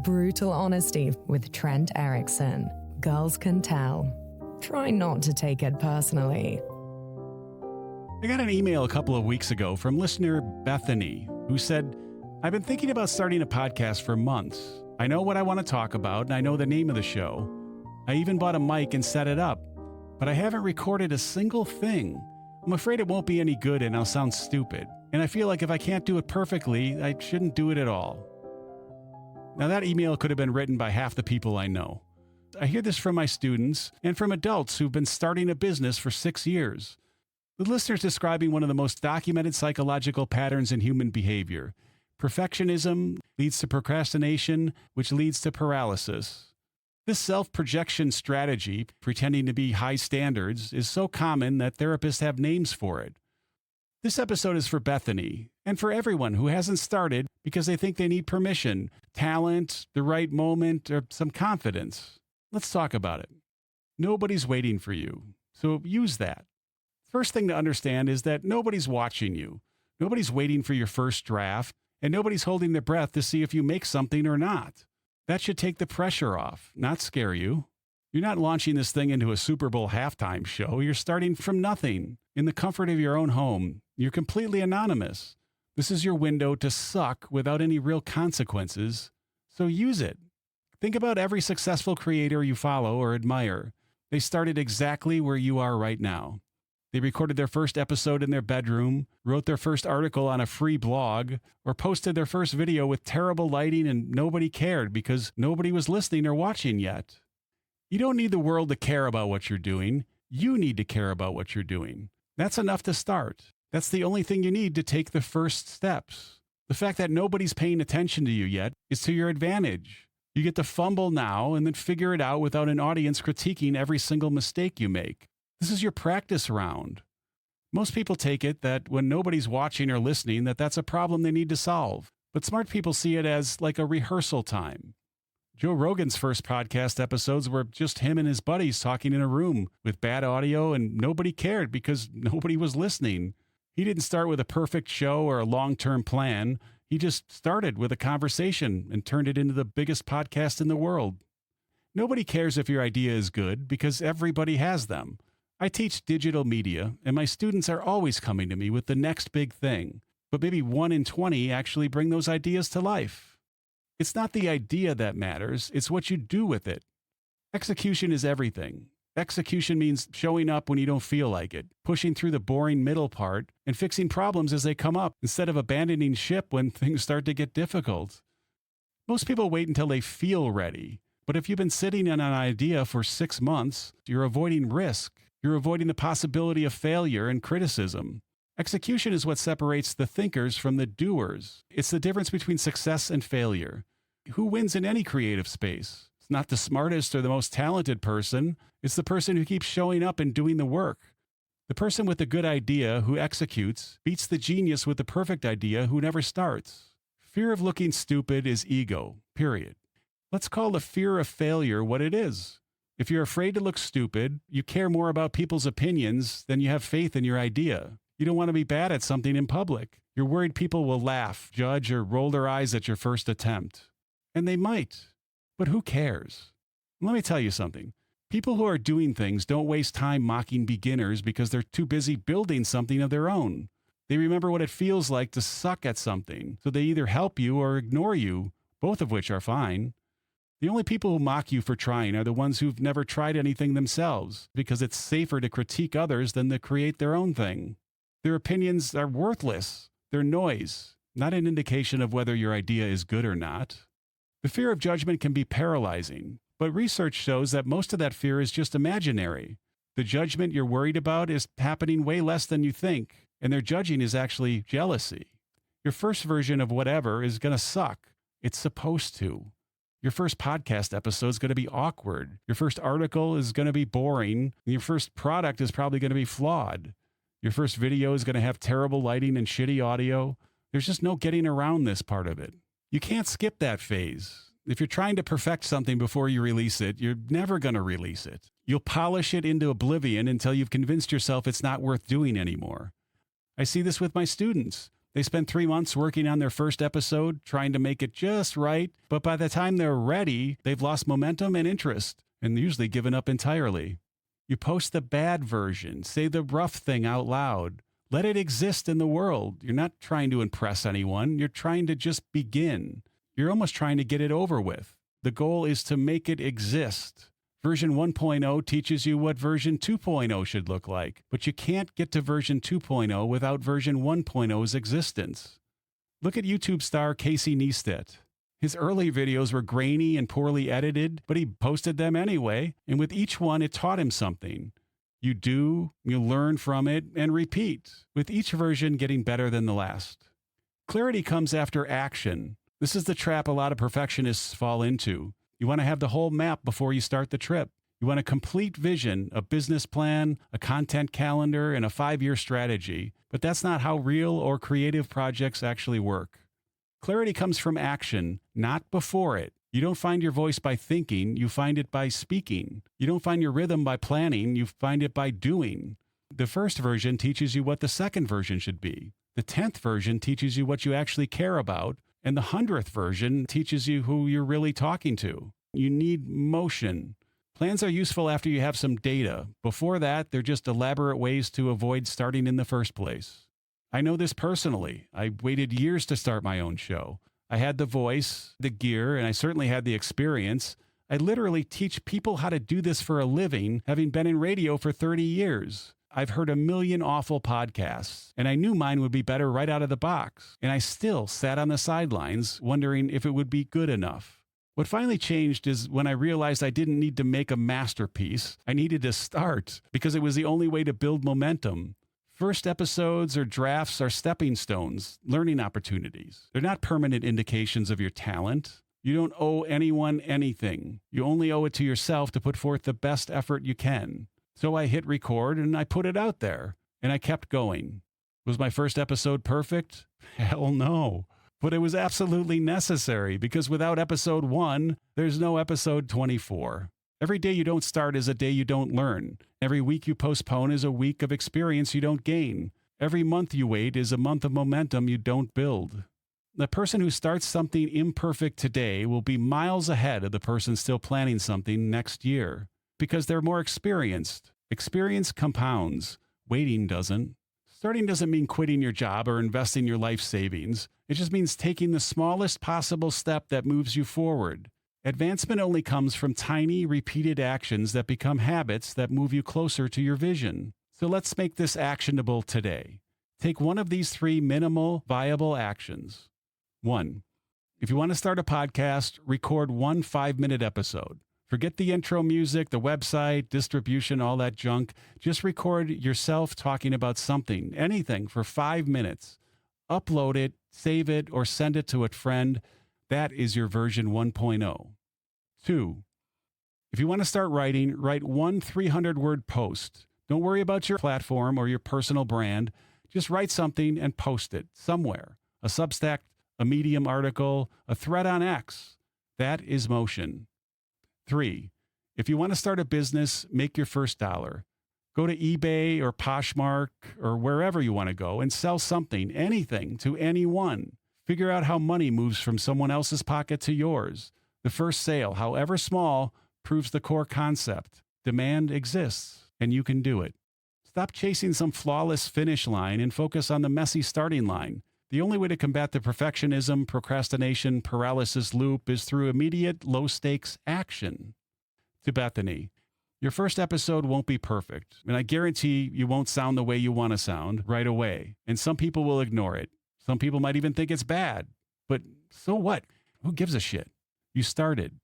Brutal honesty with Trent Erickson. Girls can tell. Try not to take it personally. I got an email a couple of weeks ago from listener Bethany, who said, I've been thinking about starting a podcast for months. I know what I want to talk about, and I know the name of the show. I even bought a mic and set it up, but I haven't recorded a single thing. I'm afraid it won't be any good and I'll sound stupid. And I feel like if I can't do it perfectly, I shouldn't do it at all. Now that email could have been written by half the people I know. I hear this from my students and from adults who've been starting a business for 6 years. The listener's describing one of the most documented psychological patterns in human behavior. Perfectionism leads to procrastination, which leads to paralysis. This self-projection strategy, pretending to be high standards, is so common that therapists have names for it. This episode is for Bethany and for everyone who hasn't started because they think they need permission, talent, the right moment, or some confidence. Let's talk about it. Nobody's waiting for you, so use that. First thing to understand is that nobody's watching you. Nobody's waiting for your first draft, and nobody's holding their breath to see if you make something or not. That should take the pressure off, not scare you. You're not launching this thing into a Super Bowl halftime show. You're starting from nothing, in the comfort of your own home. You're completely anonymous. This is your window to suck without any real consequences, so use it. Think about every successful creator you follow or admire. They started exactly where you are right now. They recorded their first episode in their bedroom, wrote their first article on a free blog, or posted their first video with terrible lighting and nobody cared because nobody was listening or watching yet. You don't need the world to care about what you're doing. You need to care about what you're doing. That's enough to start. That's the only thing you need to take the first steps. The fact that nobody's paying attention to you yet is to your advantage. You get to fumble now and then figure it out without an audience critiquing every single mistake you make. This is your practice round. Most people take it that when nobody's watching or listening, that's a problem they need to solve. But smart people see it as like a rehearsal time. Joe Rogan's first podcast episodes were just him and his buddies talking in a room with bad audio, and nobody cared because nobody was listening. He didn't start with a perfect show or a long-term plan. He just started with a conversation and turned it into the biggest podcast in the world. Nobody cares if your idea is good because everybody has them. I teach digital media, and my students are always coming to me with the next big thing, but maybe 1 in 20 actually bring those ideas to life. It's not the idea that matters, it's what you do with it. Execution is everything. Execution means showing up when you don't feel like it, pushing through the boring middle part, and fixing problems as they come up instead of abandoning ship when things start to get difficult. Most people wait until they feel ready, but if you've been sitting on an idea for 6 months, you're avoiding risk. You're avoiding the possibility of failure and criticism. Execution is what separates the thinkers from the doers. It's the difference between success and failure. Who wins in any creative space? It's not the smartest or the most talented person. It's the person who keeps showing up and doing the work. The person with the good idea who executes beats the genius with the perfect idea who never starts. Fear of looking stupid is ego, period. Let's call the fear of failure what it is. If you're afraid to look stupid, you care more about people's opinions than you have faith in your idea. You don't want to be bad at something in public. You're worried people will laugh, judge, or roll their eyes at your first attempt. And they might. But who cares? Let me tell you something. People who are doing things don't waste time mocking beginners because they're too busy building something of their own. They remember what it feels like to suck at something, so they either help you or ignore you, both of which are fine. The only people who mock you for trying are the ones who've never tried anything themselves, because it's safer to critique others than to create their own thing. Their opinions are worthless. They're noise, not an indication of whether your idea is good or not. The fear of judgment can be paralyzing, but research shows that most of that fear is just imaginary. The judgment you're worried about is happening way less than you think, and their judging is actually jealousy. Your first version of whatever is going to suck. It's supposed to. Your first podcast episode is going to be awkward. Your first article is going to be boring. Your first product is probably going to be flawed. Your first video is going to have terrible lighting and shitty audio. There's just no getting around this part of it. You can't skip that phase. If you're trying to perfect something before you release it, you're never going to release it. You'll polish it into oblivion until you've convinced yourself it's not worth doing anymore. I see this with my students. They spend 3 months working on their first episode, trying to make it just right, but by the time they're ready, they've lost momentum and interest, and usually given up entirely. You post the bad version, say the rough thing out loud. Let it exist in the world. You're not trying to impress anyone. You're trying to just begin. You're almost trying to get it over with. The goal is to make it exist. Version 1.0 teaches you what version 2.0 should look like, but you can't get to version 2.0 without version 1.0's existence. Look at YouTube star Casey Neistat. His early videos were grainy and poorly edited, but he posted them anyway, and with each one it taught him something. You do, you learn from it, and repeat, with each version getting better than the last. Clarity comes after action. This is the trap a lot of perfectionists fall into. You want to have the whole map before you start the trip. You want a complete vision, a business plan, a content calendar, and a 5-year strategy. But that's not how real or creative projects actually work. Clarity comes from action, not before it. You don't find your voice by thinking, you find it by speaking. You don't find your rhythm by planning, you find it by doing. The first version teaches you what the second version should be. The 10th version teaches you what you actually care about. And the 100th version teaches you who you're really talking to. You need motion. Plans are useful after you have some data. Before that, they're just elaborate ways to avoid starting in the first place. I know this personally. I waited years to start my own show. I had the voice, the gear, and I certainly had the experience. I literally teach people how to do this for a living, having been in radio for 30 years. I've heard a million awful podcasts, and I knew mine would be better right out of the box. And I still sat on the sidelines wondering if it would be good enough. What finally changed is when I realized I didn't need to make a masterpiece. I needed to start because it was the only way to build momentum. First episodes or drafts are stepping stones, learning opportunities. They're not permanent indications of your talent. You don't owe anyone anything. You only owe it to yourself to put forth the best effort you can. So I hit record and I put it out there, and I kept going. Was my first episode perfect? Hell no. But it was absolutely necessary because without episode 1, there's no episode 24. Every day you don't start is a day you don't learn. Every week you postpone is a week of experience you don't gain. Every month you wait is a month of momentum you don't build. The person who starts something imperfect today will be miles ahead of the person still planning something next year because they're more experienced. Experience compounds. Waiting doesn't. Starting doesn't mean quitting your job or investing your life savings. It just means taking the smallest possible step that moves you forward. Advancement only comes from tiny, repeated actions that become habits that move you closer to your vision. So let's make this actionable today. Take one of these 3 minimal, viable actions. 1. If you want to start a podcast, record one 5-minute episode. Forget the intro music, the website, distribution, all that junk. Just record yourself talking about something, anything, for 5 minutes. Upload it, save it, or send it to a friend. That is your version 1.0. 2. If you want to start writing, write one 300-word post. Don't worry about your platform or your personal brand. Just write something and post it somewhere. A Substack, a Medium article, a thread on X. That is motion. 3. If you want to start a business, make your first dollar. Go to eBay or Poshmark or wherever you want to go and sell something, anything, to anyone. Figure out how money moves from someone else's pocket to yours. The first sale, however small, proves the core concept. Demand exists, and you can do it. Stop chasing some flawless finish line and focus on the messy starting line. The only way to combat the perfectionism-procrastination-paralysis loop is through immediate, low-stakes action. To Bethany, your first episode won't be perfect, and I guarantee you won't sound the way you want to sound right away, and some people will ignore it. Some people might even think it's bad. But so what? Who gives a shit? You started.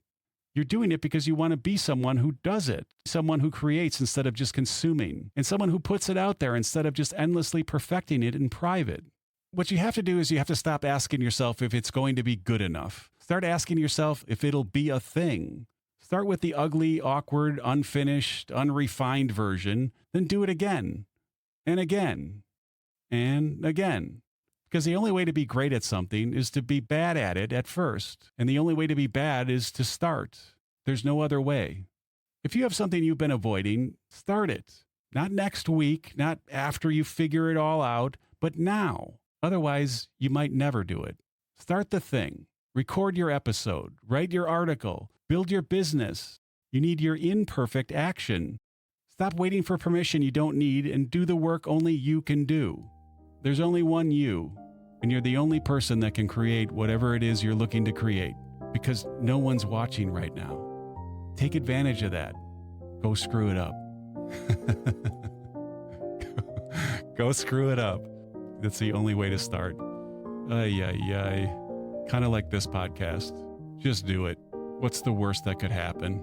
You're doing it because you want to be someone who does it, someone who creates instead of just consuming, and someone who puts it out there instead of just endlessly perfecting it in private. What you have to do is you have to stop asking yourself if it's going to be good enough. Start asking yourself if it'll be a thing. Start with the ugly, awkward, unfinished, unrefined version, then do it again, and again, and again. Because the only way to be great at something is to be bad at it at first. And the only way to be bad is to start. There's no other way. If you have something you've been avoiding, start it. Not next week, not after you figure it all out, but now. Otherwise, you might never do it. Start the thing. Record your episode. Write your article. Build your business. You need your imperfect action. Stop waiting for permission you don't need and do the work only you can do. There's only one you, and you're the only person that can create whatever it is you're looking to create, because no one's watching right now. Take advantage of that. Go screw it up. Go screw it up. That's the only way to start. Ay, ay, ay. Kind of like this podcast. Just do it. What's the worst that could happen?